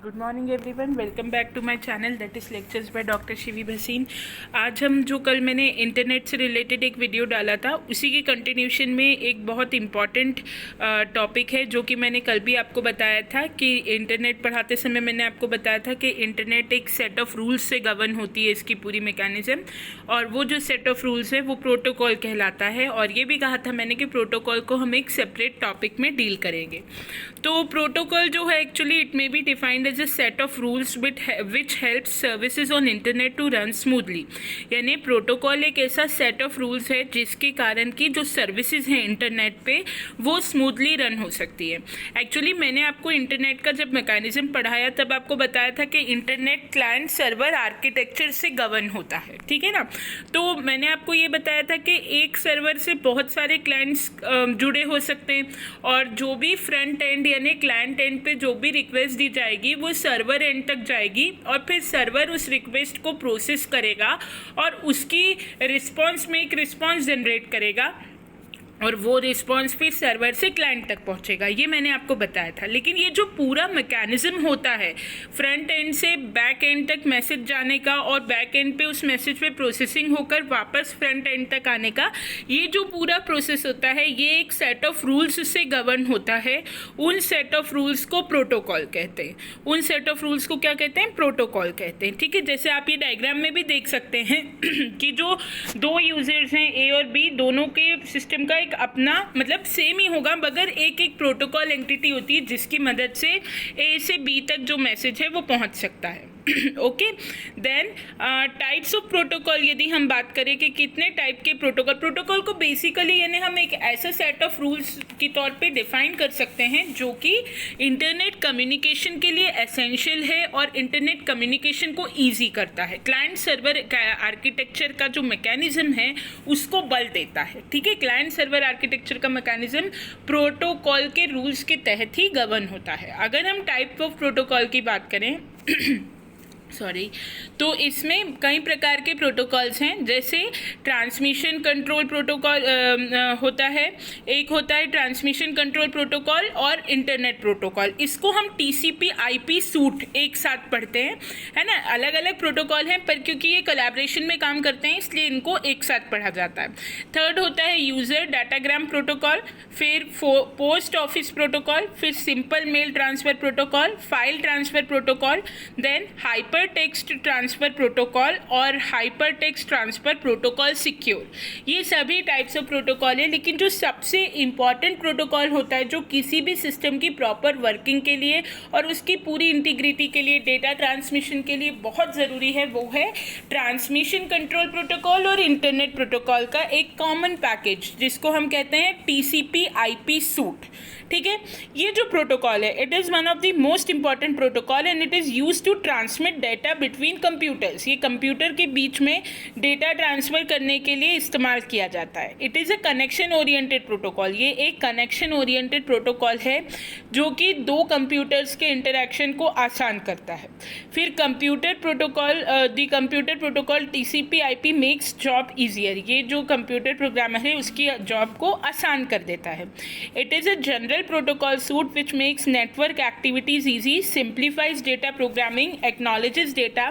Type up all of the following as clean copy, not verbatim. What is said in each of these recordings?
Good morning everyone, welcome back to my channel that is lectures by doctor Shivi Bhasin. आज हम जो कल मैंने इंटरनेट से रिलेटेड एक वीडियो डाला था उसी के कंटिन्यूशन में एक बहुत इम्पॉर्टेंट टॉपिक है जो कि मैंने कल भी आपको बताया था कि इंटरनेट पढ़ाते समय मैंने आपको बताया था कि इंटरनेट एक सेट ऑफ रूल्स से गवर्न होती है इसकी पूरी मैकेनिज्म, और वो जो सेट ऑफ रूल्स है वो प्रोटोकॉल कहलाता है। और ये भी कहा था मैंने कि प्रोटोकॉल को हम एक सेपरेट टॉपिक में डील करेंगे। तो प्रोटोकॉल जो है actually it may be defined as a set of rules which help services on internet to run smoothly. यानी प्रोटोकॉल एक ऐसा सेट ऑफ रूल्स है जिसके कारण की जो सर्विसेज हैं इंटरनेट पे वो स्मूथली रन हो सकती है। एक्चुअली मैंने आपको इंटरनेट का जब मैकेनिज्म पढ़ाया तब आपको बताया था कि इंटरनेट क्लाइंट सर्वर आर्किटेक्चर से गवर्न होता है, ठीक है ना। तो मैंने आपको ये बताया था कि एक सर्वर से बहुत सारे क्लाइंट्स जुड़े हो सकते हैं, और जो भी फ्रंट एंड यानी क्लाइंट एंड पे जो भी रिक्वेस्ट दी जाएगी वो सर्वर एंड तक जाएगी, और फिर सर्वर उस रिक्वेस्ट को प्रोसेस करेगा और उसकी रिस्पॉन्स में एक रिस्पॉन्स जनरेट करेगा, और वो रिस्पॉन्स फिर सर्वर से क्लाइंट तक पहुंचेगा। ये मैंने आपको बताया था। लेकिन ये जो पूरा मैकेनिज्म होता है फ्रंट एंड से बैक एंड तक मैसेज जाने का और बैक एंड पे उस मैसेज पे प्रोसेसिंग होकर वापस फ्रंट एंड तक आने का, ये जो पूरा प्रोसेस होता है ये एक सेट ऑफ रूल्स से गवर्न होता है। उन सेट ऑफ रूल्स को प्रोटोकॉल कहते हैं। उन सेट ऑफ रूल्स को क्या कहते हैं? प्रोटोकॉल कहते हैं, ठीक है। जैसे आप ये डायग्राम में भी देख सकते हैं कि जो दो यूजर्स हैं ए और बी, दोनों के सिस्टम का एक अपना मतलब सेम ही होगा, मगर एक एक प्रोटोकॉल एंटिटी होती है जिसकी मदद से ए से बी तक जो मैसेज है वो पहुंच सकता है। Okay, then types of protocol, यदि हम बात करें कि कितने टाइप के प्रोटोकॉल को बेसिकली यानी हम एक ऐसा सेट ऑफ रूल्स के तौर पे डिफाइन कर सकते हैं जो कि इंटरनेट कम्युनिकेशन के लिए एसेंशियल है और इंटरनेट कम्युनिकेशन को ईजी करता है। क्लाइंट सर्वर आर्किटेक्चर का जो मैकेनिज्म है उसको बल देता है, ठीक है। क्लाइंट सर्वर आर्किटेक्चर का मैकेनिज्म प्रोटोकॉल के रूल्स के तहत ही गवर्न होता है। अगर हम टाइप ऑफ प्रोटोकॉल की बात करें तो इसमें कई प्रकार के प्रोटोकॉल्स हैं। जैसे ट्रांसमिशन कंट्रोल प्रोटोकॉल होता है, एक होता है ट्रांसमिशन कंट्रोल प्रोटोकॉल और इंटरनेट प्रोटोकॉल। इसको हम टीसीपी आईपी सूट एक साथ पढ़ते हैं, है ना। अलग अलग प्रोटोकॉल हैं पर क्योंकि ये कोलैबोरेशन में काम करते हैं इसलिए इनको एक साथ पढ़ा जाता है। थर्ड होता है यूज़र डाटाग्राम प्रोटोकॉल, फिर पोस्ट ऑफिस प्रोटोकॉल, फिर simple mail transfer protocol, file transfer protocol, then hypertext transfer protocol और hypertext transfer protocol secure. ये सभी टाइप्स ऑफ प्रोटोकॉल है। लेकिन जो सबसे इम्पॉर्टेंट प्रोटोकॉल होता है जो किसी भी सिस्टम की प्रॉपर वर्किंग के लिए और उसकी पूरी इंटीग्रिटी के लिए, डेटा ट्रांसमिशन के लिए बहुत ज़रूरी है, वो है ट्रांसमिशन कंट्रोल प्रोटोकॉल और इंटरनेट प्रोटोकॉल का एक कॉमन पैकेज जिसको हम कहते हैं टीसीपी आईपी सूट, ठीक है। ये जो प्रोटोकॉल है it is one of the most important protocol and it is use to transmit data between computers. ये कंप्यूटर के बीच में डेटा ट्रांसफ़र करने के लिए इस्तेमाल किया जाता है। It is a connection oriented protocol. ये एक कनेक्शन ओरिएंटेड प्रोटोकॉल है जो कि दो कंप्यूटर्स के इंटरेक्शन को आसान करता है। फिर computer protocol TCP IP makes job easier. ये जो कंप्यूटर प्रोग्रामर है उसकी जॉब को आसान कर देता है। It is a general protocol suite which makes network activities easy, simplifies data programming, acknowledges data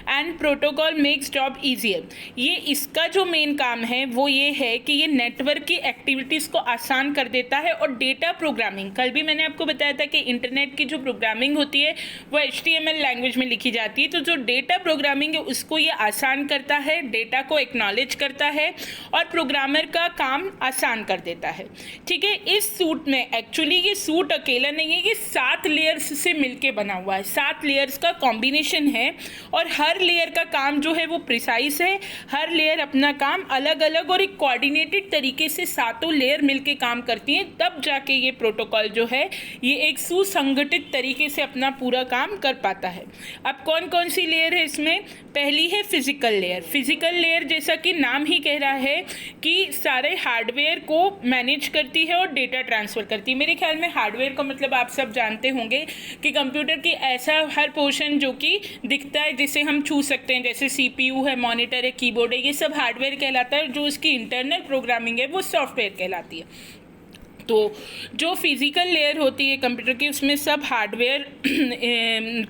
and protocol makes job easier। ये इसका जो मेन काम है वो ये है कि ये नेटवर्क की एक्टिविटीज़ को आसान कर देता है और डेटा प्रोग्रामिंग, कल भी मैंने आपको बताया था कि इंटरनेट की जो प्रोग्रामिंग होती है वो HTML लैंग्वेज में लिखी जाती है, तो जो डेटा प्रोग्रामिंग है उसको ये आसान करता है, डेटा को एक्नॉलेज करता है और प्रोग्रामर का काम आसान कर देता है, ठीक है। इस सूट में एक्चुअली ये सूट अकेला नहीं है, ये 7 लेयर्स से मिलके बना हुआ है। 7 लेयर्स का कॉम्बिनेशन है और हर लेयर का काम जो है वो प्रिसाइज है। हर लेयर अपना काम अलग अलग और एक कोऑर्डिनेटेड तरीके से सातों लेयर मिलके काम करती हैं, तब जाके ये प्रोटोकॉल जो है ये एक सुसंगठित तरीके से अपना पूरा काम कर पाता है। अब कौन कौन सी लेयर है इसमें? पहली है फिजिकल लेयर। फिजिकल लेयर जैसा कि नाम ही कह रहा है कि सारे हार्डवेयर को मैनेज करती है और डेटा ट्रांसफ़र करती है। मेरे ख्याल में हार्डवेयर का मतलब आप सब जानते होंगे कि कंप्यूटर की ऐसा हर पोर्शन जो कि दिखता है जिसे हम छू सकते हैं, जैसे सीपीयू है, मॉनिटर है, कीबोर्ड है, ये सब हार्डवेयर कहलाता है। जो उसकी इंटरनल प्रोग्रामिंग है वो सॉफ्टवेयर कहलाती है। तो जो फिज़िकल लेयर होती है कंप्यूटर की, उसमें सब हार्डवेयर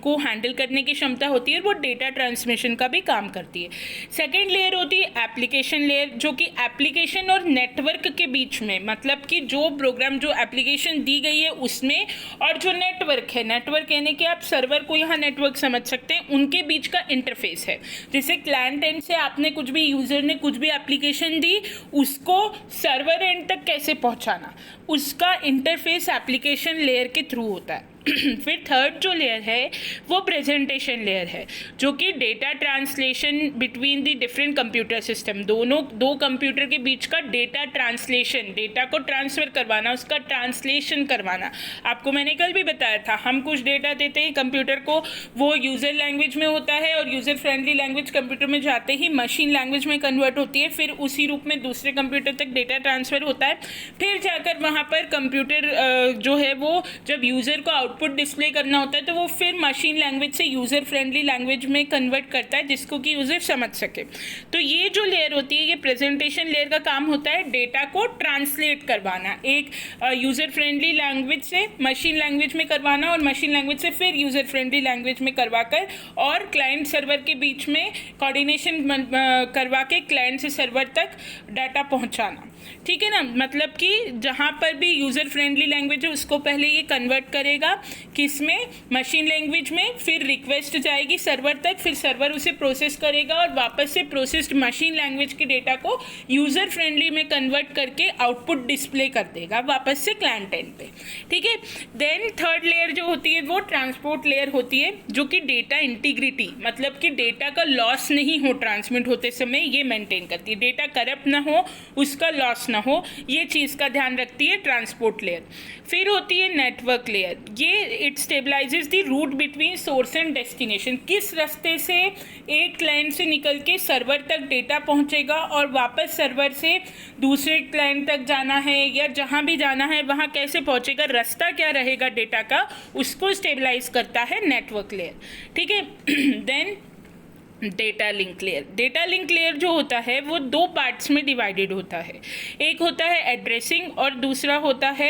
को हैंडल करने की क्षमता होती है, वो डेटा ट्रांसमिशन का भी काम करती है। सेकंड लेयर होती है एप्लीकेशन लेयर, जो कि एप्लीकेशन और नेटवर्क के बीच में, मतलब कि जो प्रोग्राम, जो एप्लीकेशन दी गई है उसमें, और जो नेटवर्क है, नेटवर्क यानी कि आप सर्वर को यहाँ नेटवर्क समझ सकते हैं, उनके बीच का इंटरफेस है। जैसे क्लाइंट एंड से आपने कुछ भी, यूज़र ने कुछ भी एप्लीकेशन दी, उसको सर्वर एंड तक कैसे पहुँचाना, उसका इंटरफेस एप्लीकेशन लेयर के थ्रू होता है। फिर थर्ड जो लेयर है वो प्रेजेंटेशन लेयर है, जो कि data translation between the different computer system, दो कंप्यूटर के बीच का डेटा ट्रांसलेशन, डेटा को ट्रांसफ़र करवाना, उसका ट्रांसलेशन करवाना। आपको मैंने कल भी बताया था, हम कुछ डेटा देते हैं कंप्यूटर को, वो यूज़र लैंग्वेज में होता है, और यूज़र फ्रेंडली लैंग्वेज कंप्यूटर में जाते ही मशीन लैंग्वेज में कन्वर्ट होती है, फिर उसी रूप में दूसरे कंप्यूटर तक डेटा ट्रांसफ़र होता है, फिर जाकर वहाँ पर कंप्यूटर जो है वो जब यूज़र को आउटपुट डिस्प्ले करना होता है तो वो फिर मशीन लैंग्वेज से यूज़र फ्रेंडली लैंग्वेज में कन्वर्ट करता है, जिसको कि यूज़र समझ सके। तो ये जो लेयर होती है, ये प्रेजेंटेशन लेयर का काम होता है डेटा को ट्रांसलेट करवाना, एक यूज़र फ्रेंडली लैंग्वेज से मशीन लैंग्वेज में करवाना, और मशीन लैंग्वेज से फिर यूज़र फ्रेंडली लैंग्वेज में करवाकर, और क्लाइंट सर्वर के बीच में कोऑर्डिनेशन करवा के क्लाइंट से सर्वर तक डाटा पहुँचाना। ठीक है ना, मतलब कि जहाँ पर भी यूज़र फ्रेंडली लैंग्वेज है उसको पहले ये कन्वर्ट करेगा किस में, मशीन लैंग्वेज में, फिर रिक्वेस्ट जाएगी सर्वर तक, फिर सर्वर उसे प्रोसेस करेगा और वापस से प्रोसेस्ड मशीन लैंग्वेज के डेटा को यूज़र फ्रेंडली में कन्वर्ट करके आउटपुट डिस्प्ले कर देगा वापस से क्लाइंट एंड पे। ठीक है, देन थर्ड लेयर जो होती है वो ट्रांसपोर्ट लेयर होती है, जो कि डेटा इंटीग्रिटी, मतलब कि डेटा का लॉस नहीं हो ट्रांसमिट होते समय, ये मेंटेन करती है, डेटा करप्ट ना हो, उसका लॉस ना हो, ये चीज़ का ध्यान रखती है ट्रांसपोर्ट लेयर। फिर होती है नेटवर्क लेयर, ये it stabilizes the route between source and destination, किस रास्ते से एक क्लाइंट से निकल के सर्वर तक डेटा पहुंचेगा और वापस सर्वर से दूसरे क्लाइंट तक जाना है, या जहां भी जाना है वहां कैसे पहुंचेगा, रास्ता क्या रहेगा डेटा का, उसको स्टेबलाइज करता है नेटवर्क लेयर। ठीक है, then data link layer, data link layer जो होता है वो दो पार्ट्स में डिवाइडेड होता है, एक होता है एड्रेसिंग और दूसरा होता है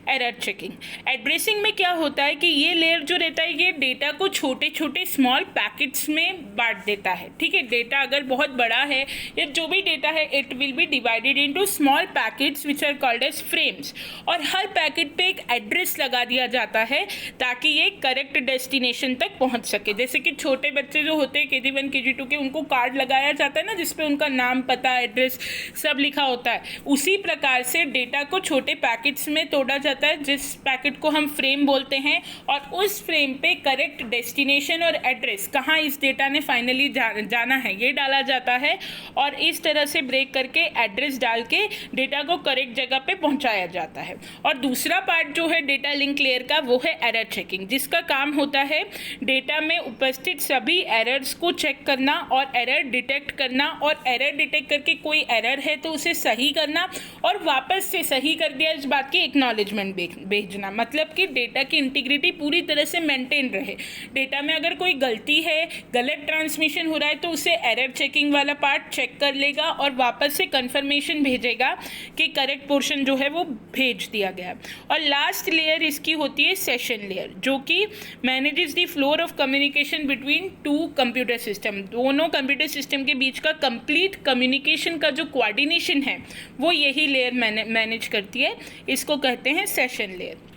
एरर चेकिंग। एड्रेसिंग में क्या होता है कि ये लेयर जो रहता है ये डेटा को छोटे छोटे स्मॉल पैकेट्स में बांट देता है। ठीक है, डेटा अगर बहुत बड़ा है या जो भी डेटा है it will be divided into small packets which are called as frames, और हर पैकेट पे एक एड्रेस लगा दिया जाता है ताकि ये करेक्ट डेस्टिनेशन तक पहुंच सके। जैसे कि छोटे बच्चे जो होते हैं KG1 KG2 के, उनको कार्ड लगाया जाता है ना जिसपे उनका नाम, पता, एड्रेस सब लिखा होता है, उसी प्रकार से डेटा को छोटे पैकेट्स में तोड़ा जाता है, जिस पैकेट को हम फ्रेम बोलते हैं, और उस फ्रेम पे करेक्ट डेस्टिनेशन और एड्रेस, कहाँ इस डेटा ने फाइनली जाना है, ये डाला जाता है, और इस तरह से ब्रेक करके एड्रेस डाल के डेटा को करेक्ट जगह पे पहुंचाया जाता है। और दूसरा पार्ट जो है डेटा लिंक लेयर का वो है एरर चेकिंग, जिसका काम होता है डेटा में उपस्थित सभी एरर्स को चेक करना और एरर डिटेक्ट करना, और एरर डिटेक्ट करके कोई एरर है तो उसे सही करना, और वापस से सही कर दिया इस बात की एक्नॉलेजमेंट भेजना, मतलब कि डेटा की इंटीग्रिटी पूरी तरह से मेंटेन रहे। डेटा में अगर कोई गलती है, गलत ट्रांसमिशन हो रहा है तो उसे एरर चेकिंग वाला पार्ट चेक कर लेगा और वापस से कंफर्मेशन भेजेगा कि करेक्ट पोर्शन जो है वो भेज दिया गया। और लास्ट लेयर इसकी होती है सेशन लेयर, जो कि manages the flow of communication between two computer system, दोनों कंप्यूटर सिस्टम के बीच का कंप्लीट कम्युनिकेशन का जो कोऑर्डिनेशन है वो यही लेयर मैनेज करती है, इसको कहते हैं सेशन लेयर।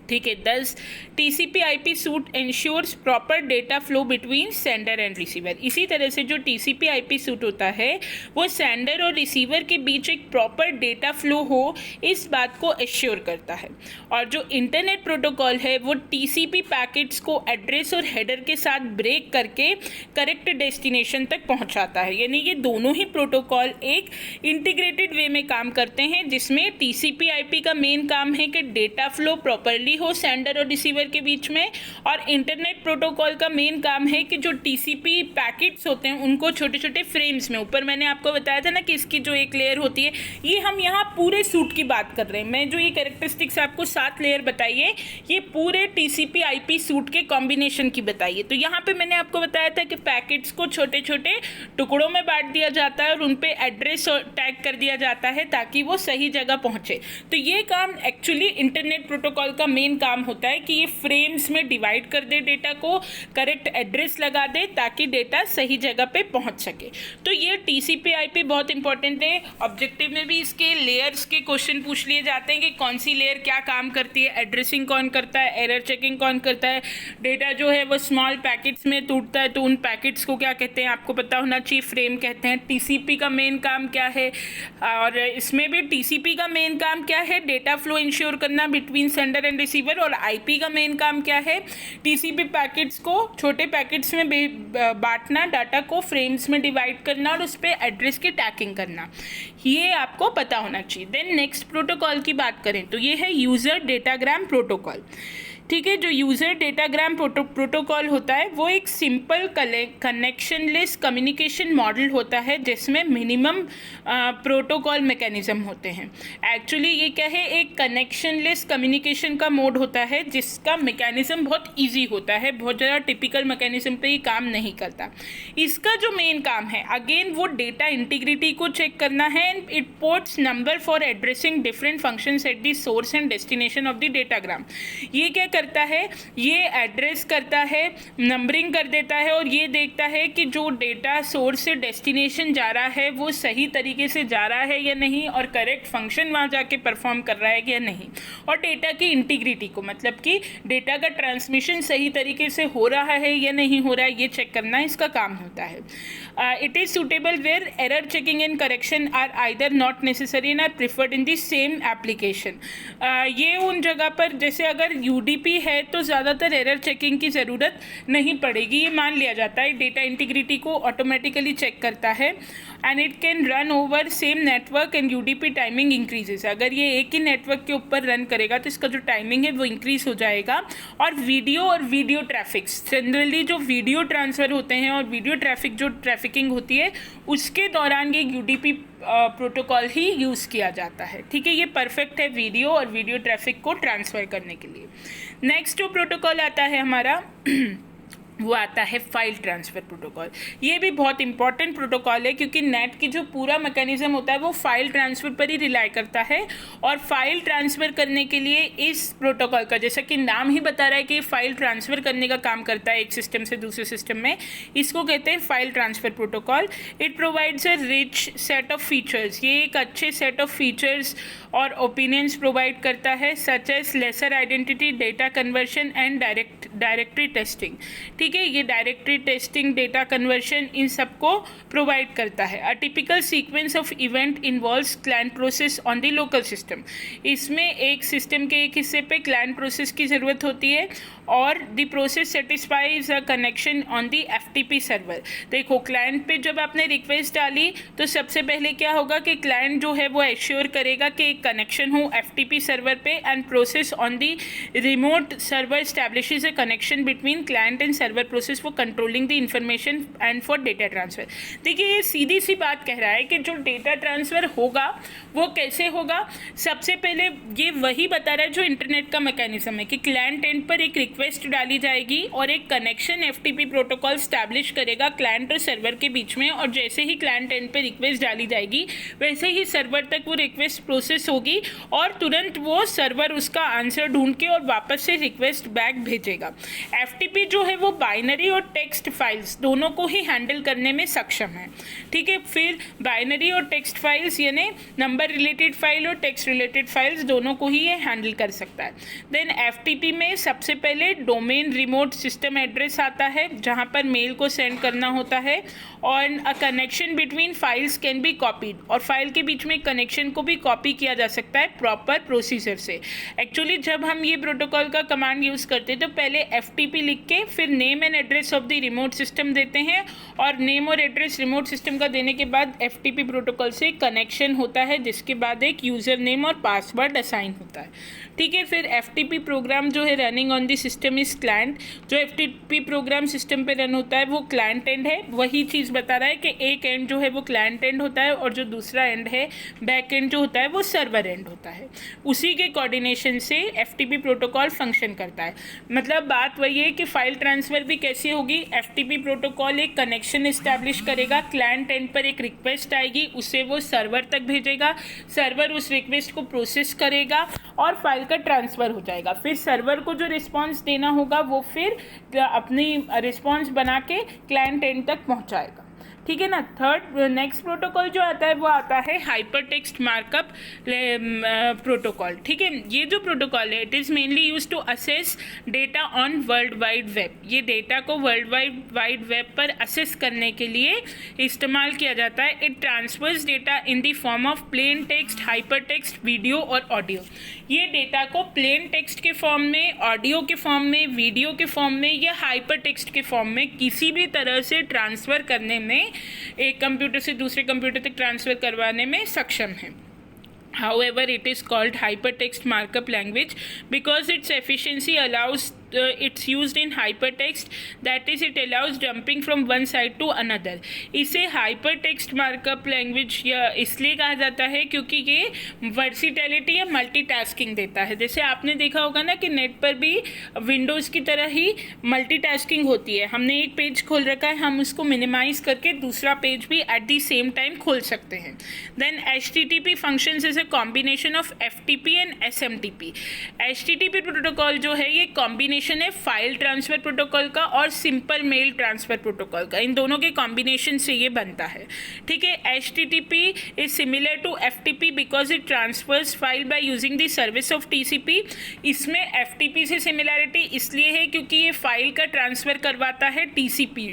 ठीक है, 10 TCP/IP suite ensures proper data flow between sender and receiver. इसी तरह से जो TCP/IP सूट होता है वो सेंडर और रिसीवर के बीच एक प्रॉपर डेटा फ्लो हो, इस बात को एश्योर करता है। और जो इंटरनेट प्रोटोकॉल है वो TCP पैकेट्स को एड्रेस और हेडर के साथ ब्रेक करके करेक्ट डेस्टिनेशन तक पहुंचाता है। यानी ये दोनों ही प्रोटोकॉल एक इंटीग्रेटेड वे में काम करते हैं, जिसमें TCP/IP का मेन काम है कि डेटा फ्लो प्रॉपरली हो सेंडर और रिसीवर के बीच में। और इंटरनेट प्रोटोकॉल का मेन काम है कि जो टीसीपी पैकेट्स होते हैं उनको छोटे छोटे फ्रेम्स में, ऊपर मैंने आपको बताया था ना कि इसकी जो एक लेयर होती है, ये हम यहाँ पूरे सूट की बात कर रहे हैं। मैं जो ये कैरेक्टरिस्टिक्स आपको 7 लेयर बताइए, ये पूरे टीसीपी आईपी सूट के कॉम्बिनेशन की बताइए। तो यहाँ पे मैंने आपको बताया था कि पैकेट्स को छोटे छोटे टुकड़ों में बांट दिया जाता है और उन पे एड्रेस टैग कर दिया जाता है ताकि वो सही जगह पहुंचे। तो ये काम एक्चुअली इंटरनेट प्रोटोकॉल का मेन काम होता है कि ये फ्रेम्स में डिवाइड कर दे डेटा को, करेक्ट एड्रेस लगा दे ताकि डेटा सही जगह पे पहुंच सके। तो ये टीसीपी आईपी बहुत इंपॉर्टेंट है। ऑब्जेक्टिव में भी इसके लेयर्स के क्वेश्चन पूछ लिए जाते हैं कि कौन सी लेयर क्या काम करती है, एड्रेसिंग कौन करता है, एरर चेकिंग कौन करता है, डेटा जो है वो स्मॉल पैकेट्स में टूटता है तो उन पैकेट्स को क्या कहते हैं आपको पता होना चाहिए, फ्रेम कहते हैं। टीसीपी का मेन काम क्या है, और इसमें भी टीसीपी का मेन काम क्या है, डेटा फ्लो इंश्योर करना बिटवीन सेंडर एंड रिसीवर। और आईपी का मेन काम क्या है, टीसीपी पैकेट्स को छोटे पैकेट्स में बांटना, डाटा को फ्रेम्स में डिवाइड करना और उस पर एड्रेस की टैगिंग करना। ये आपको पता होना चाहिए। देन नेक्स्ट प्रोटोकॉल की बात करें तो ये है यूज़र डेटाग्राम प्रोटोकॉल। ठीक है, जो यूज़र डेटाग्राम प्रोटोकॉल होता है वो एक सिंपल कनेक्शनलेस कम्युनिकेशन मॉडल होता है जिसमें मिनिमम प्रोटोकॉल मैकेनिज्म होते हैं। एक्चुअली ये क्या है, एक कनेक्शनलेस कम्युनिकेशन का मोड होता है जिसका मैकेनिज्म बहुत इजी होता है, बहुत ज़्यादा टिपिकल मैकेनिज्म पे ये काम नहीं करता। इसका जो मेन काम है अगेन वो डेटा इंटीग्रिटी को चेक करना है and it ports number for addressing different functions at the source and destination of the datagram. ये क्या करता है, ये एड्रेस करता है, नंबरिंग कर देता है और ये देखता है कि जो डेटा सोर्स से डेस्टिनेशन जा रहा है वो सही तरीके से जा रहा है या नहीं और करेक्ट फंक्शन वहाँ जाके परफॉर्म कर रहा है या नहीं। और डेटा की इंटीग्रिटी को, मतलब कि डेटा का ट्रांसमिशन सही तरीके से हो रहा है या नहीं हो रहा है, ये चेक करना इसका काम होता है। It is suitable where error checking and correction are either not necessary and are preferred in the same application. ये उन जगह पर, जैसे अगर यूडीपी है तो ज़्यादातर एरर चेकिंग की ज़रूरत नहीं पड़ेगी, ये मान लिया जाता है। डेटा इंटीग्रिटी को ऑटोमेटिकली चेक करता है and it can run over same network and UDP timing increases. अगर ये एक ही नेटवर्क के ऊपर रन करेगा तो इसका जो टाइमिंग है वो इंक्रीज हो जाएगा। और वीडियो ट्रैफिक्स, जनरली जो वीडियो ट्रांसफ़र होते हैं और वीडियो ट्रैफिक जो ट्रैफिकिंग होती है उसके दौरान ये यूडीपी प्रोटोकॉल ही यूज़ किया जाता है। ठीक है, ये परफेक्ट है वीडियो और वीडियो ट्रैफिक को ट्रांसफ़र करने के लिए। नेक्स्ट जो प्रोटोकॉल आता है हमारा वो आता है फाइल ट्रांसफ़र प्रोटोकॉल। ये भी बहुत इंपॉर्टेंट प्रोटोकॉल है क्योंकि नेट की जो पूरा मैकेनिज्म होता है वो फाइल ट्रांसफ़र पर ही रिलाई करता है। और फाइल ट्रांसफ़र करने के लिए इस प्रोटोकॉल का, जैसा कि नाम ही बता रहा है कि फाइल ट्रांसफ़र करने का काम करता है एक सिस्टम से दूसरे सिस्टम में, इसको कहते हैं file transfer protocol. It provides a rich set of features, ये एक अच्छे सेट ऑफ फीचर्स और ओपिनियंस प्रोवाइड करता है, such as laser identity, data conversion and directory testing. ठीक है, ये डायरेक्टरी टेस्टिंग, डेटा कन्वर्शन, इन सबको प्रोवाइड करता है। A typical sequence of event involves client process on the local system. इसमें एक सिस्टम के एक हिस्से पे क्लाइंट प्रोसेस की ज़रूरत होती है और the process satisfies a connection on the FTP server. देखो, क्लाइंट पे जब आपने रिक्वेस्ट डाली तो सबसे पहले क्या होगा कि क्लाइंट जो है वो एश्योर करेगा कि एक कनेक्शन हो एफटीपी सर्वर पे and process on the remote server establishes a connection between client and server process for controlling the information and for data transfer. देखिए, ये सीधी सी बात कह रहा है कि जो डेटा ट्रांसफ़र होगा वो कैसे होगा। सबसे पहले ये वही बता रहा है जो इंटरनेट का मैकेनिज्म है कि क्लाइंट एंड पर एक रिक्वेस्ट डाली जाएगी और एक कनेक्शन एफटीपी प्रोटोकॉल स्टैब्लिश करेगा क्लाइंट और सर्वर के बीच में। और जैसे ही क्लाइंट एंड पे रिक्वेस्ट डाली जाएगी वैसे ही सर्वर तक वो रिक्वेस्ट प्रोसेस होगी और तुरंत वो सर्वर उसका आंसर ढूंढ के और वापस से रिक्वेस्ट बैक भेजेगा। एफटीपी जो है वो बाइनरी और टेक्स्ट फाइल्स दोनों को ही हैंडल करने में सक्षम है। ठीक है, फिर बाइनरी और टेक्स्ट फाइल्स यानी नंबर रिलेटेड फाइल और टेक्स्ट रिलेटेड फाइल्स दोनों को ही ये हैंडल कर सकता है। देन एफटीपी में सबसे पहले पहले डोमेन रिमोट सिस्टम एड्रेस आता है जहाँ पर मेल को सेंड करना होता है, और a connection between files can be copied, और फाइल के बीच में कनेक्शन को भी कॉपी किया जा सकता है प्रॉपर प्रोसीजर से। एक्चुअली जब हम ये प्रोटोकॉल का कमांड यूज़ करते हैं तो पहले FTP लिख के फिर name and address of the remote system देते हैं, और नेम और एड्रेस रिमोट सिस्टम का देने के बाद FTP प्रोटोकॉल से कनेक्शन होता है, जिसके बाद एक यूज़र नेम और पासवर्ड असाइन होता है। ठीक है, फिर FTP प्रोग्राम जो है running on the system is client. जो FTP प्रोग्राम सिस्टम पे रन होता है वो क्लाइंट एंड है। वही चीज़ बता रहा है कि एक एंड जो है वो क्लाइंट एंड होता है और जो दूसरा एंड है बैक एंड जो होता है वो सर्वर एंड होता है। उसी के कोऑर्डिनेशन से FTP प्रोटोकॉल फंक्शन करता है। मतलब बात वही है कि फाइल ट्रांसफ़र भी कैसे होगी। FTP प्रोटोकॉल एक कनेक्शन इस्टेब्लिश करेगा, क्लाइंट एंड पर एक रिक्वेस्ट आएगी, उसे वो सर्वर तक भेजेगा, सर्वर उस रिक्वेस्ट को प्रोसेस करेगा और फाइल का ट्रांसफ़र हो जाएगा। फिर सर्वर को जो रिस्पांस देना होगा वो फिर अपनी रिस्पांस बना के क्लाइंट एंड तक पहुंचाएगा। ठीक है ना। थर्ड नेक्स्ट प्रोटोकॉल जो आता है वो आता है हाइपर टेक्स्ट मार्कअप प्रोटोकॉल। ठीक है, ये जो प्रोटोकॉल है it is mainly use to access data on world wide web. ये डेटा को वर्ल्ड वाइड वेब पर असेस करने के लिए इस्तेमाल किया जाता है। It transfers data in the form of plain text, hyper text, video और ऑडियो। ये डेटा को प्लेन टेक्स्ट के फॉर्म में, ऑडियो के फॉर्म में, वीडियो के फॉर्म में या हाइपर टेक्स्ट के फॉर्म में किसी भी तरह से ट्रांसफ़र करने में, एक कंप्यूटर से दूसरे कंप्यूटर तक ट्रांसफ़र करवाने में सक्षम है। However, it is called hypertext markup language because its efficiency allows it's used in hypertext, that is it allows jumping from one side to another। इसे hypertext markup language या इसलिए कहा जाता है क्योंकि ये वर्सिटैलिटी या मल्टीटास्किंग देता है। जैसे आपने देखा होगा ना कि नेट पर भी विंडोज़ की तरह ही मल्टीटास्किंग होती है। हमने एक पेज खोल रखा है, हम उसको मिनिमाइज करके दूसरा पेज भी एट द सेम टाइम खोल सकते हैं। Then HTTP functions is a combination of FTP and SMTP। HTTP protocol जो है ये कॉम्बिनेशन है फाइल ट्रांसफ़र प्रोटोकॉल का और सिंपल मेल ट्रांसफ़र प्रोटोकॉल का। इन दोनों के कॉम्बिनेशन से ये बनता है। ठीक है, HTTP is similar to FTP because it transfers file by using the service of TCP। इसमें FTP से सिमिलैरिटी इसलिए है क्योंकि ये फाइल का ट्रांसफ़र करवाता है TCP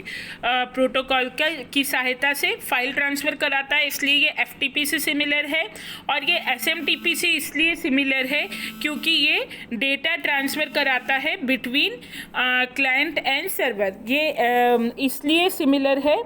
प्रोटोकॉल की सहायता से फाइल ट्रांसफ़र कराता है, इसलिए ये FTP से सिमिलर है। और ये SMTP से इसलिए सिमिलर है क्योंकि ये डेटा ट्रांसफ़र कराता है बिटवीन क्लाइंट एंड सर्वर। ये इसलिए सिमिलर है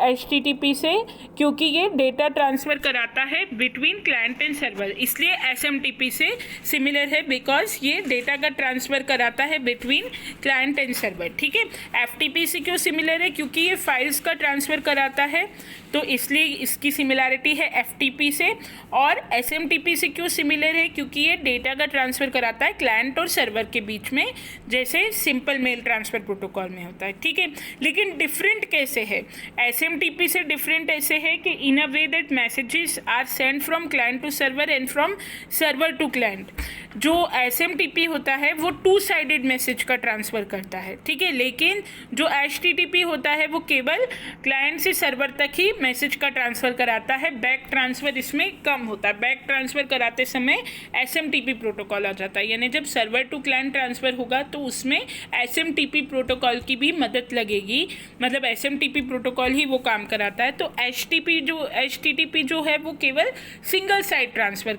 HTTP से क्योंकि ये डेटा ट्रांसफ़र कराता है बिटवीन क्लाइंट एंड सर्वर। इसलिए SMTP से सिमिलर है बिकॉज ये डेटा का ट्रांसफ़र कराता है बिटवीन क्लाइंट एंड सर्वर। ठीक है, FTP से क्यों सिमिलर है? क्योंकि ये फाइल्स का ट्रांसफ़र कराता है, तो इसलिए इसकी सिमिलैरिटी है FTP से। और SMTP से क्यों सिमिलर है? क्योंकि ये डेटा का ट्रांसफ़र कराता है क्लाइंट और सर्वर के बीच में, जैसे सिंपल मेल ट्रांसफ़र प्रोटोकॉल में होता है। ठीक है, लेकिन डिफरेंट कैसे है? SMTP से डिफरेंट ऐसे है कि in a way that messages are send from client to server and from server to client. जो SMTP होता है वो 2 साइडेड मैसेज का ट्रांसफ़र करता है। ठीक है, लेकिन जो HTTP होता है वो केवल क्लाइंट से सर्वर तक ही मैसेज का ट्रांसफ़र कराता है। बैक ट्रांसफ़र इसमें कम होता है। बैक ट्रांसफ़र कराते समय SMTP प्रोटोकॉल आ जाता है, यानी जब सर्वर टू क्लाइंट ट्रांसफ़र होगा तो उसमें SMTP प्रोटोकॉल की भी मदद लगेगी, मतलब SMTP प्रोटोकॉल ही वो काम कराता है। तो HTTP जो है वो केवल सिंगल साइड ट्रांसफ़र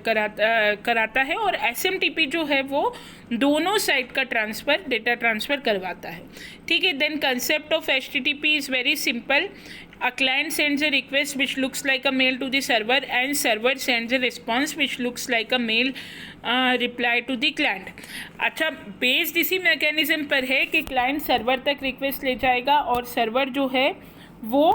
कराता है और SMTP जो है वो दोनों साइड का ट्रांसफ़र, डेटा ट्रांसफ़र करवाता है। ठीक है, then concept of HTTP is very simple. A client sends a request which looks like a mail to the server and server sends a response which looks like a mail reply to the client। अच्छा, based इसी mechanism पर है कि client server तक request ले जाएगा और server जो है वो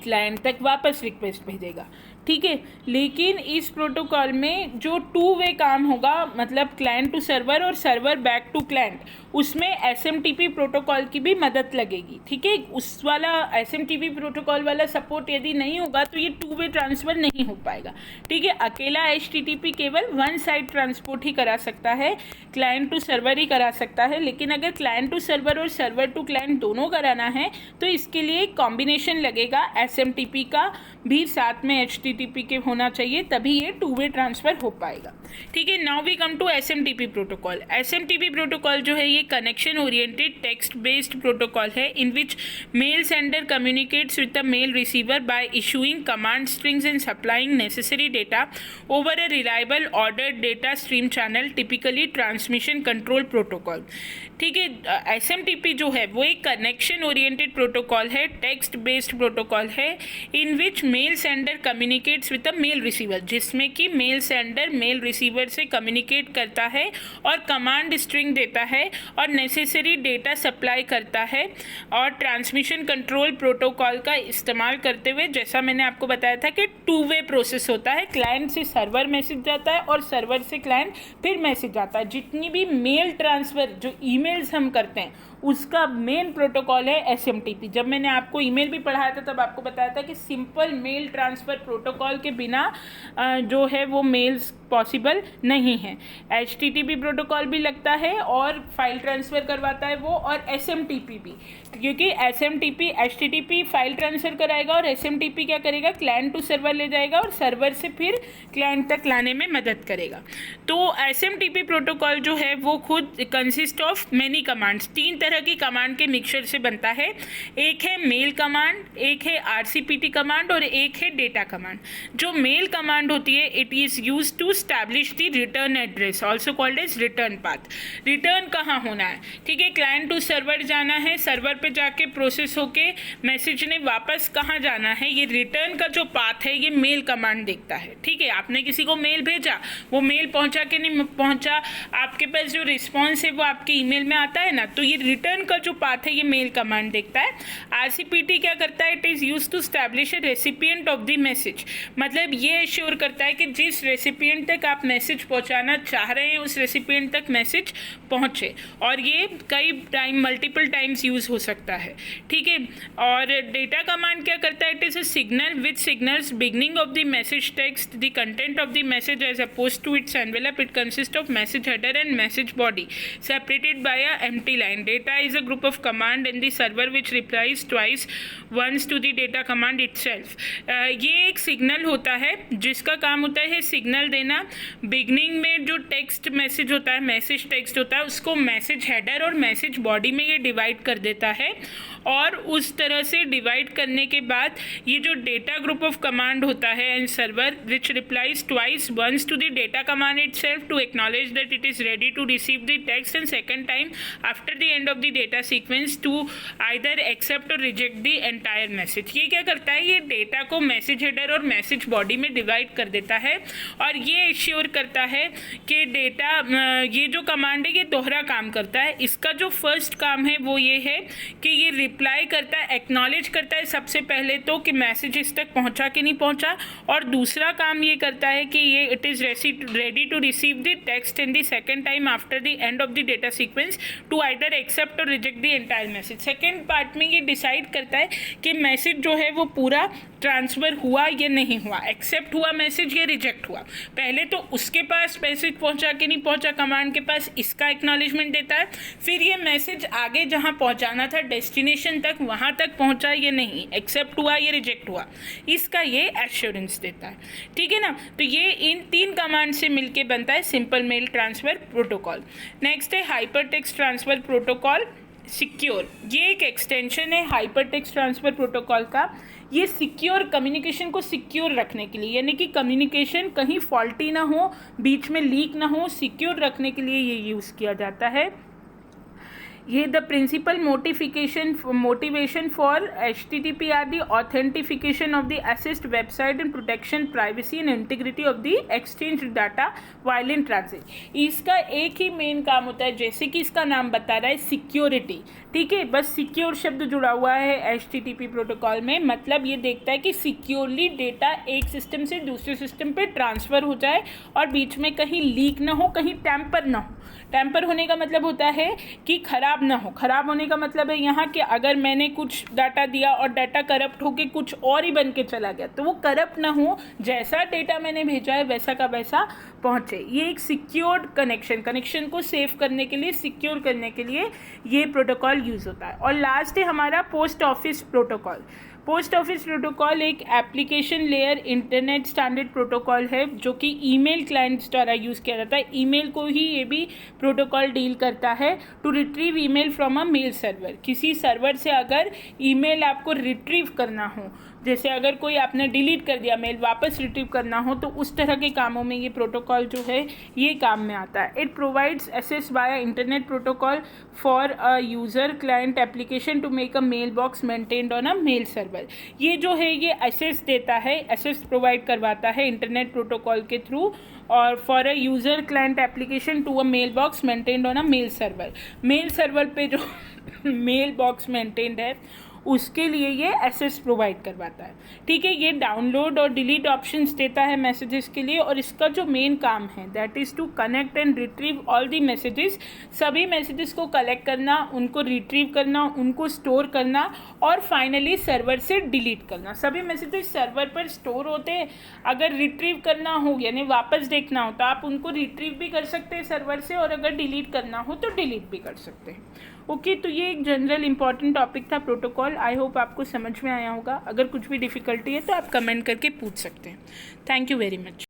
क्लाइंट तक वापस रिक्वेस्ट भेजेगा। ठीक है, लेकिन इस प्रोटोकॉल में जो 2 वे काम होगा, मतलब क्लाइंट टू सर्वर और सर्वर बैक टू क्लाइंट, उसमें SMTP प्रोटोकॉल की भी मदद लगेगी। ठीक है, उस वाला SMTP प्रोटोकॉल वाला सपोर्ट यदि नहीं होगा तो ये 2 वे ट्रांसफ़र नहीं हो पाएगा। ठीक है, अकेला HTTP केवल 1 साइड ट्रांसपोर्ट ही करा सकता है, क्लाइंट टू सर्वर ही करा सकता है। लेकिन अगर क्लाइंट टू सर्वर और सर्वर टू क्लाइंट दोनों कराना है तो इसके लिए एक कॉम्बिनेशन लगेगा, SMTP का भी साथ में HTTP HTTP के होना चाहिए, तभी ये टू वे ट्रांसफ़र हो पाएगा। ठीक है, now we come to SMTP protocol. SMTP protocol जो है ये connection oriented text based protocol है in which mail sender communicates with the mail receiver by issuing command strings and supplying necessary data over a reliable ordered data stream channel, typically transmission control protocol. ठीक है, SMTP जो है वो एक connection oriented protocol है, text based protocol है in which mail sender communicates with the mail receiver, जिसमें कि मेल सेंडर मेल रिसीवर से कम्युनिकेट करता है और कमांड स्ट्रिंग देता है और नेसेसरी डेटा सप्लाई करता है, और ट्रांसमिशन कंट्रोल प्रोटोकॉल का इस्तेमाल करते हुए, जैसा मैंने आपको बताया था कि टू वे प्रोसेस होता है, क्लाइंट से सर्वर मैसेज जाता है और सर्वर से क्लाइंट फिर मैसेज आता है। जितनी भी मेल ट्रांसफ़र जो ईमेल्स हम करते हैं उसका मेन प्रोटोकॉल है SMTP। जब मैंने आपको ईमेल भी पढ़ाया था तब आपको बताया था कि सिंपल मेल ट्रांसफ़र प्रोटोकॉल के बिना जो है वो मेल्स पॉसिबल नहीं है। HTTP प्रोटोकॉल भी लगता है और फाइल ट्रांसफ़र करवाता है वो, और SMTP भी, क्योंकि SMTP HTTP फाइल ट्रांसफ़र कराएगा और SMTP क्या करेगा, क्लाइंट टू सर्वर ले जाएगा और सर्वर से फिर क्लाइंट तक लाने में मदद करेगा। तो SMTP प्रोटोकॉल जो है वो खुद कंसिस्ट ऑफ मेनी कमांड्स, 3 तरह की कमांड के मिक्सचर से बनता है। एक है मेल कमांड, एक है RCPT कमांड और एक है डेटा कमांड। जो मेल कमांड होती है it is use to establish the return address, also called as return path. Return कहाँ होना है, ठीक है, क्लाइंट टू सर्वर जाना है, सर्वर पे जाके प्रोसेस होके मैसेज ने वापस कहाँ जाना है, ये रिटर्न का जो पाथ है ये मेल कमांड देखता है। ठीक है, आपने किसी को मेल भेजा, वो मेल पहुँचा कि नहीं पहुँचा, आपके पास जो रिस्पॉन्स है वो आपके ईमेल में आता है ना, तो ये रिटर्न का जो पाथ है ये मेल कमांड देखता है। RCPT क्या करता है, it is use to establish a recipient of the message, मतलब ये एश्योर करता है कि जिस रेसिपिएंट तक आप मैसेज पहुंचाना चाह रहे हैं उस रेसिपिएंट तक मैसेज पहुंचे, और ये कई टाइम मल्टीपल टाइम्स यूज हो सकता है। ठीक है, और डेटा कमांड क्या करता है, it is a signal which signals beginning of the message text, the content of the message as oppose to its envelope, it consist of message header and message body separated by a empty line. Data is a group of command in the server which replies twice once to the data command itself. ये एक signal होता है जिसका काम होता है signal देना। Beginning में जो टेक्स्ट मैसेज होता है, मैसेज टेक्स्ट होता है, उसको मैसेज हेडर और मैसेज बॉडी में ये डिवाइड कर देता है, और उस तरह से डिवाइड करने के बाद ये जो डेटा ग्रुप ऑफ कमांड होता है and server which replies twice once to the data command itself to acknowledge that it is ready to receive the text, and second time after the end of the data sequence to either accept or reject the entire message. ये क्या करता है, ये data को message header और message body में divide कर देता है, और ये एश्योर करता है कि डेटा ये जो कमांड है ये दोहरा काम करता है। इसका जो फर्स्ट काम है वो ये है कि ये रिप्लाई करता है, एक्नॉलेज करता है सबसे पहले तो कि मैसेज इस तक पहुंचा कि नहीं पहुंचा, और दूसरा काम ये करता है कि ये it is ready to receive the text in the second time after the end of the data sequence to either accept or reject the entire message. Second part में ये डिसाइड करता है कि मैसेज जो है वो पूरा ट्रांसफ़र हुआ या नहीं हुआ, एक्सेप्ट हुआ मैसेज या रिजेक्ट हुआ। पहले तो उसके पास मैसेज पहुंचा कि नहीं पहुंचा, कमांड के पास, इसका एक्नॉलेजमेंट देता है, फिर ये मैसेज आगे जहां पहुंचाना था डेस्टिनेशन तक वहां तक पहुंचा या नहीं, एक्सेप्ट हुआ या रिजेक्ट हुआ, इसका ये एश्योरेंस देता है। ठीक है ना, तो ये इन 3 कमांड से मिलके बनता है simple mail transfer protocol. Next है hypertext transfer protocol secure. ये एक एक्सटेंशन है हाइपर टेक्स्ट ट्रांसफ़र प्रोटोकॉल का। ये सिक्योर कम्युनिकेशन को सिक्योर रखने के लिए, यानी कि कम्युनिकेशन कहीं फॉल्टी ना हो, बीच में लीक ना हो, सिक्योर रखने के लिए ये यूज़ किया जाता है। ये the principal motivation for HTTP are the authentification of the assist website and protection privacy and integrity of the exchange data while in transit. इसका एक ही मेन काम होता है, जैसे कि इसका नाम बता रहा है, सिक्योरिटी। ठीक है, बस सिक्योर शब्द जुड़ा हुआ है HTTP प्रोटोकॉल में, मतलब ये देखता है कि सिक्योरली डेटा एक सिस्टम से दूसरे सिस्टम पे ट्रांसफ़र हो जाए और बीच में कहीं लीक ना हो, कहीं टैम्पर ना हो। टैम्पर होने का मतलब होता है कि ख़राब ना हो। ख़राब होने का मतलब है यहाँ कि अगर मैंने कुछ डाटा दिया और डाटा करप्ट होके कुछ और ही बन के चला गया, तो वो करप्ट ना हो, जैसा डेटा मैंने भेजा है वैसा का वैसा पहुँचे। ये एक सिक्योर्ड कनेक्शन को सेव करने के लिए, सिक्योर करने के लिए ये प्रोटोकॉल यूज़ होता है। और लास्ट है हमारा post office protocol. Post office protocol एक application layer internet standard protocol है जो कि ईमेल क्लाइंट्स द्वारा यूज़ किया जाता है। ईमेल को ही ये भी प्रोटोकॉल डील करता है to retrieve email from a mail server. किसी सर्वर से अगर ईमेल आपको रिट्रीव करना हो, जैसे अगर कोई आपने डिलीट कर दिया मेल, वापस रिट्रीव करना हो, तो उस तरह के कामों में ये प्रोटोकॉल जो है ये काम में आता है। It provides access via internet protocol for a user client application to make a mail box maintained on a mail server. ये जो है ये एक्सेस देता है, एक्सेस प्रोवाइड करवाता है इंटरनेट प्रोटोकॉल के थ्रू, और for a user client application to a mail box maintained on a mail server. Mail server पे जो मेल बॉक्स मेंटेन्ड है उसके लिए ये एक्सेस प्रोवाइड करवाता है। ठीक है, ये डाउनलोड और डिलीट ऑप्शंस देता है मैसेजेस के लिए, और इसका जो मेन काम है that is to connect and retrieve all the messages. सभी मैसेजेस को कलेक्ट करना, उनको रिट्रीव करना, उनको स्टोर करना, और फाइनली सर्वर से डिलीट करना। सभी मैसेजेस सर्वर पर स्टोर होते हैं। अगर रिट्रीव करना हो यानी वापस देखना हो तो आप उनको रिट्रीव भी कर सकते हैं सर्वर से, और अगर डिलीट करना हो तो डिलीट भी कर सकते हैं। ओके, तो ये एक जनरल इंपॉर्टेंट टॉपिक था प्रोटोकॉल। आई होप आपको समझ में आया होगा। अगर कुछ भी डिफ़िकल्टी है तो आप कमेंट करके पूछ सकते हैं। Thank you very much.